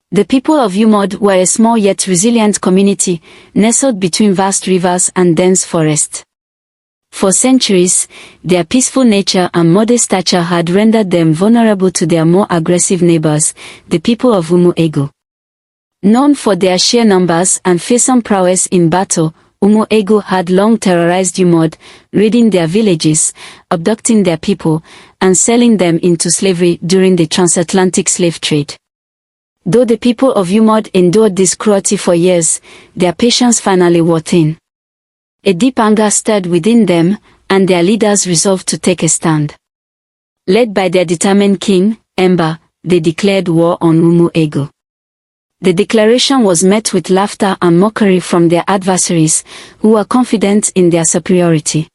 The people of Umod were a small yet resilient community, nestled between vast rivers and dense forests. For centuries, their peaceful nature and modest stature had rendered them vulnerable to their more aggressive neighbors, the people of Umu-Egu. Known for their sheer numbers and fearsome prowess in battle, Umu-Egu had long terrorized Umod, raiding their villages, abducting their people, and selling them into slavery during the transatlantic slave trade. Though the people of Umod endured this cruelty for years, their patience finally wore thin. A deep anger stirred within them, and their leaders resolved to take a stand. Led by their determined king, Emba, they declared war on Umu-Egu. The declaration was met with laughter and mockery from their adversaries, who were confident in their superiority.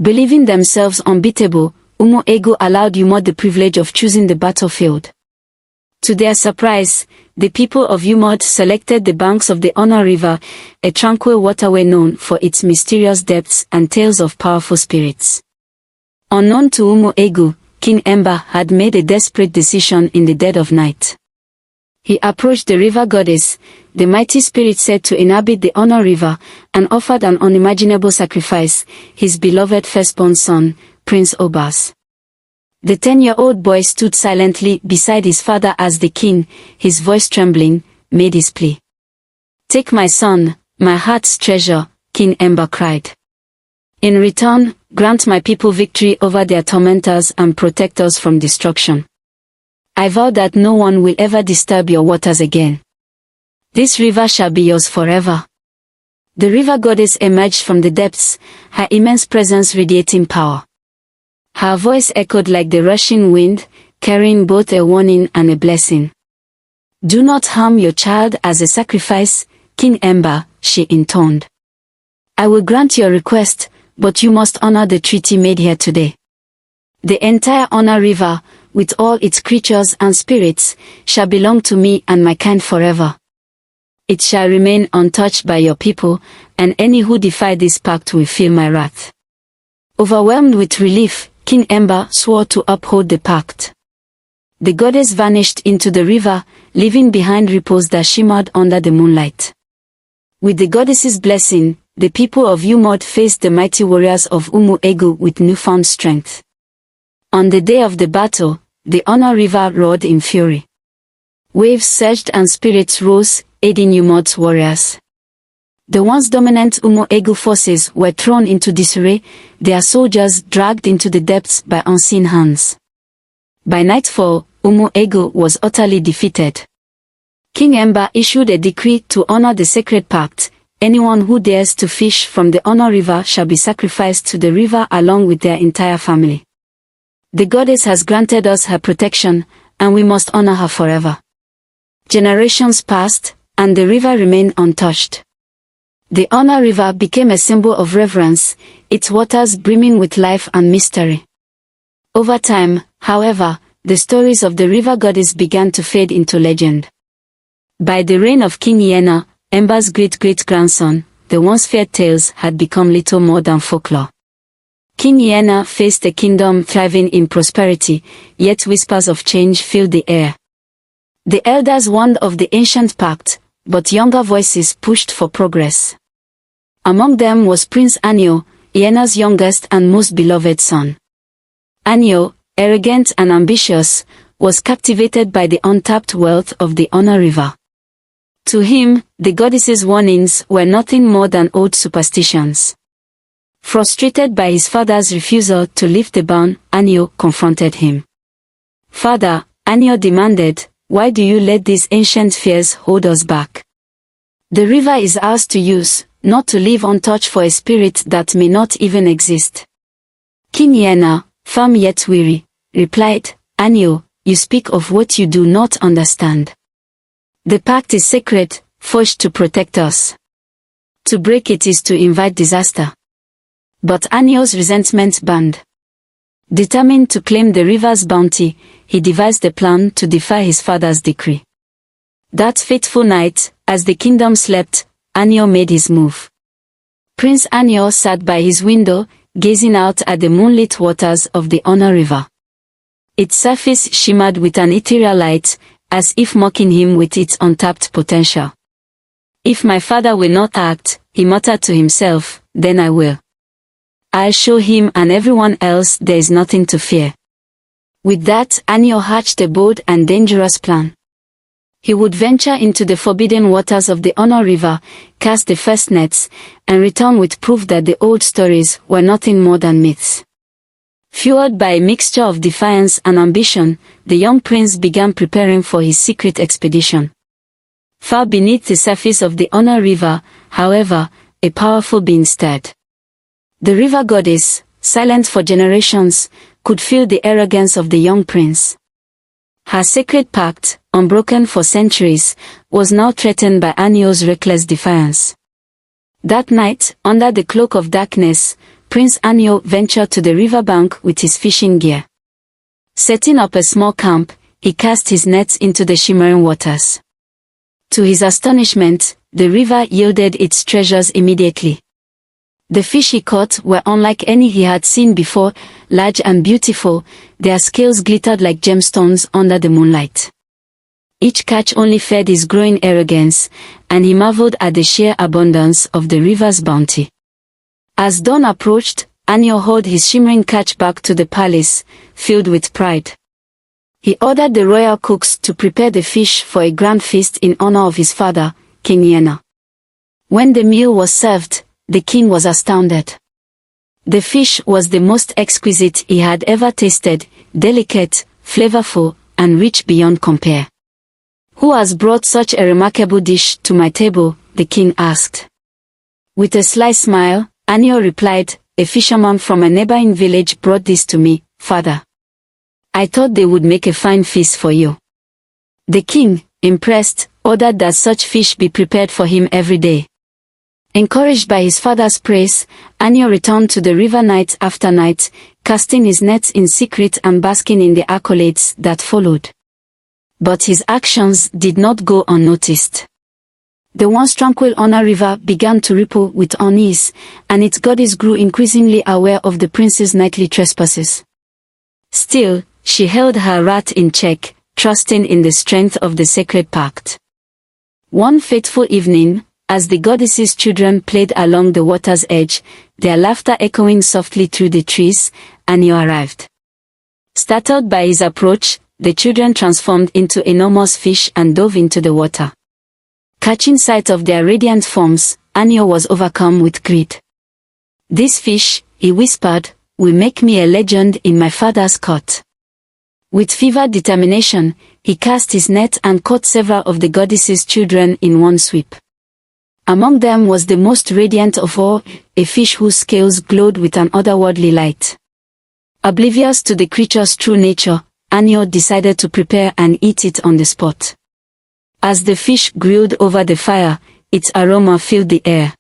Believing themselves unbeatable, Umu-Egu allowed Umod the privilege of choosing the battlefield. To their surprise, the people of Umod selected the banks of the Honor River, a tranquil waterway known for its mysterious depths and tales of powerful spirits. Unknown to Umu-Egu, King Emba had made a desperate decision in the dead of night. He approached the river goddess, the mighty spirit said to inhabit the Honor River, and offered an unimaginable sacrifice, his beloved firstborn son, Prince Obas. The 10-year-old boy stood silently beside his father as the king, his voice trembling, made his plea. "Take my son, my heart's treasure," King Emba cried. "In return, grant my people victory over their tormentors and protect us from destruction. I vow that no one will ever disturb your waters again. This river shall be yours forever." The river goddess emerged from the depths, her immense presence radiating power. Her voice echoed like the rushing wind, carrying both a warning and a blessing. "Do not harm your child as a sacrifice, King Emba," she intoned. "I will grant your request, but you must honor the treaty made here today. The entire Honor River, with all its creatures and spirits, shall belong to me and my kind forever. It shall remain untouched by your people, and any who defy this pact will feel my wrath." Overwhelmed with relief, King Emba swore to uphold the pact. The goddess vanished into the river, leaving behind ripples that shimmered under the moonlight. With the goddess's blessing, the people of Umod faced the mighty warriors of Umu-Egu with newfound strength. On the day of the battle, the Honor River roared in fury. Waves surged and spirits rose, aiding Umod's warriors. The once dominant Umu-Egu forces were thrown into disarray, their soldiers dragged into the depths by unseen hands. By nightfall, Umu-Egu was utterly defeated. King Emba issued a decree to honor the sacred pact. Anyone who dares to fish from the Honor River shall be sacrificed to the river along with their entire family. The goddess has granted us her protection, and we must honor her forever. Generations passed, and the river remained untouched. The Honor River became a symbol of reverence, its waters brimming with life and mystery. Over time, however, the stories of the river goddess began to fade into legend. By the reign of King Yena, Emba's great-great-grandson, the once feared tales had become little more than folklore. King Yena faced a kingdom thriving in prosperity, yet whispers of change filled the air. The elders warned of the ancient pact, but younger voices pushed for progress. Among them was Prince Anio, Yena's youngest and most beloved son. Anio, arrogant and ambitious, was captivated by the untapped wealth of the Honor River. To him, the goddess's warnings were nothing more than old superstitions. Frustrated by his father's refusal to lift the ban, Anio confronted him. "Father," Anio demanded, "why do you let these ancient fears hold us back? The river is ours to use, not to leave untouched for a spirit that may not even exist." King Yena, firm yet weary, replied, "Anio, you speak of what you do not understand. The pact is sacred, forged to protect us. To break it is to invite disaster." But Anio's resentment burned. Determined to claim the river's bounty, he devised a plan to defy his father's decree. That fateful night, as the kingdom slept, Anio made his move. Prince Anio sat by his window, gazing out at the moonlit waters of the Honor River. Its surface shimmered with an ethereal light, as if mocking him with its untapped potential. If my father will not act, he muttered to himself, then I will. I'll show him and everyone else there is nothing to fear. With that, Anio hatched a bold and dangerous plan. He would venture into the forbidden waters of the Honor River, cast the first nets, and return with proof that the old stories were nothing more than myths. Fueled by a mixture of defiance and ambition, the young prince began preparing for his secret expedition. Far beneath the surface of the Honor River, however, a powerful being stirred. The river goddess, silent for generations, could feel the arrogance of the young prince. Her sacred pact, unbroken for centuries, was now threatened by Anio's reckless defiance. That night, under the cloak of darkness, Prince Anio ventured to the riverbank with his fishing gear. Setting up a small camp, he cast his nets into the shimmering waters. To his astonishment, the river yielded its treasures immediately. The fish he caught were unlike any he had seen before, large and beautiful, their scales glittered like gemstones under the moonlight. Each catch only fed his growing arrogance, and he marveled at the sheer abundance of the river's bounty. As dawn approached, Anio hauled his shimmering catch back to the palace, filled with pride. He ordered the royal cooks to prepare the fish for a grand feast in honor of his father, King Yena. When the meal was served, the king was astounded. The fish was the most exquisite he had ever tasted, delicate, flavorful, and rich beyond compare. "Who has brought such a remarkable dish to my table?" the king asked. With a sly smile, Anio replied, "A fisherman from a neighboring village brought this to me, father. I thought they would make a fine feast for you." The king, impressed, ordered that such fish be prepared for him every day. Encouraged by his father's praise, Anio returned to the river night after night, casting his nets in secret and basking in the accolades that followed. But his actions did not go unnoticed. The once tranquil Honor River began to ripple with unease, and its goddess grew increasingly aware of the prince's nightly trespasses. Still, she held her wrath in check, trusting in the strength of the sacred pact. One fateful evening, as the goddess's children played along the water's edge, their laughter echoing softly through the trees, Anio arrived. Startled by his approach, the children transformed into enormous fish and dove into the water. Catching sight of their radiant forms, Anio was overcome with greed. "This fish," he whispered, "will make me a legend in my father's court." With fevered determination, he cast his net and caught several of the goddess's children in one sweep. Among them was the most radiant of all, a fish whose scales glowed with an otherworldly light. Oblivious to the creature's true nature, Anio decided to prepare and eat it on the spot. As the fish grilled over the fire, its aroma filled the air.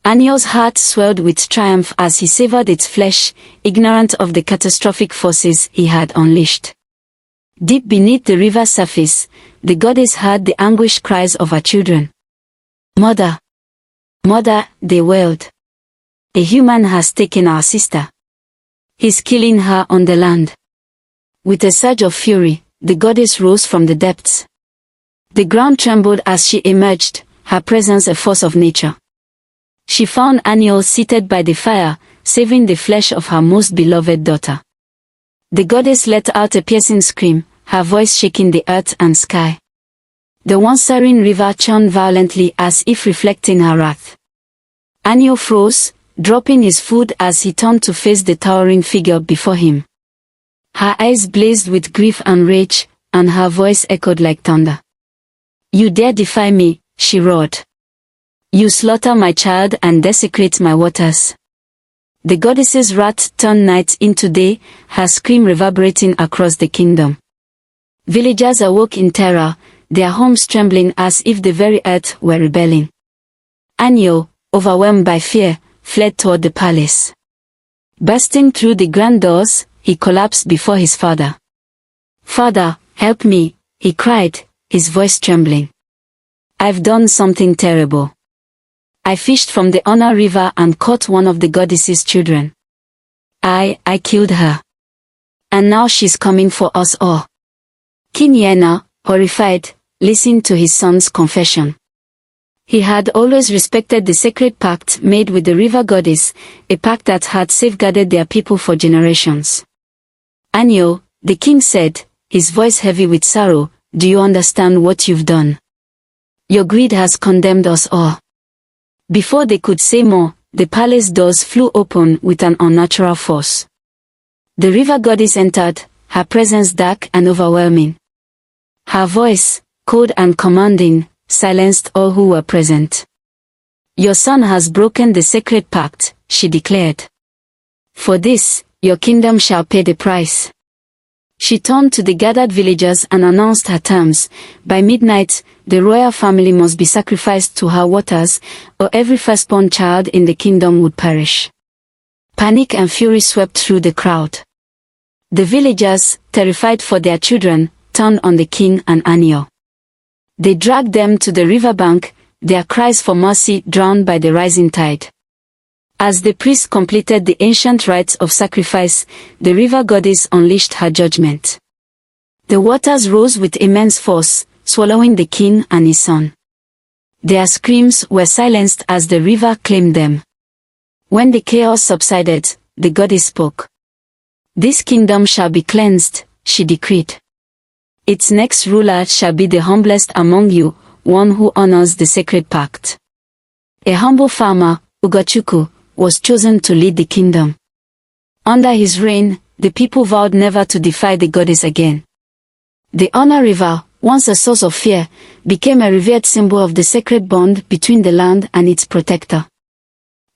Anio's heart swelled with triumph as he savored its flesh, ignorant of the catastrophic forces he had unleashed. Deep beneath the river's surface, the goddess heard the anguished cries of her children. "Mother! Mother!" they wailed. "A human has taken our sister. He's killing her on the land." With a surge of fury, the goddess rose from the depths. The ground trembled as she emerged, her presence a force of nature. She found Anio seated by the fire, saving the flesh of her most beloved daughter. The goddess let out a piercing scream, her voice shaking the earth and sky. The once serene river churned violently as if reflecting her wrath. Anio froze, dropping his food as he turned to face the towering figure before him. Her eyes blazed with grief and rage, and her voice echoed like thunder. "You dare defy me," she roared. "You slaughter my child and desecrate my waters." The goddess's wrath turned night into day, her scream reverberating across the kingdom. Villagers awoke in terror, their homes trembling as if the very earth were rebelling. Anio, overwhelmed by fear, fled toward the palace. Bursting through the grand doors, he collapsed before his father. "Father, help me," he cried, his voice trembling. "I've done something terrible. I fished from the Honor River and caught one of the goddess's children. I killed her. And now she's coming for us all. King Yena, horrified, listened to his son's confession. He had always respected the sacred pact made with the river goddess, a pact that had safeguarded their people for generations. "Anio," the king said, his voice heavy with sorrow, "do you understand what you've done? Your greed has condemned us all." Before they could say more, the palace doors flew open with an unnatural force. The river goddess entered, her presence dark and overwhelming. Her voice, cold and commanding, silenced all who were present. "Your son has broken the sacred pact," she declared. "For this, your kingdom shall pay the price." She turned to the gathered villagers and announced her terms. By midnight, the royal family must be sacrificed to her waters, or every firstborn child in the kingdom would perish. Panic and fury swept through the crowd. The villagers, terrified for their children, turned on the king and Anio. They dragged them to the riverbank, their cries for mercy drowned by the rising tide. As the priests completed the ancient rites of sacrifice, the river goddess unleashed her judgment. The waters rose with immense force, swallowing the king and his son. Their screams were silenced as the river claimed them. When the chaos subsided, the goddess spoke. "This kingdom shall be cleansed," she decreed. "Its next ruler shall be the humblest among you, one who honors the sacred pact." A humble farmer, Ugochukwu, was chosen to lead the kingdom. Under his reign, the people vowed never to defy the goddess again. The Honor River, once a source of fear, became a revered symbol of the sacred bond between the land and its protector.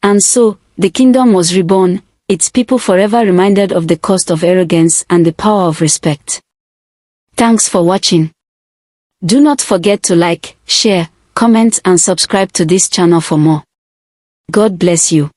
And so, the kingdom was reborn, its people forever reminded of the cost of arrogance and the power of respect. Thanks for watching. Do not forget to like, share, comment and subscribe to this channel for more. God bless you.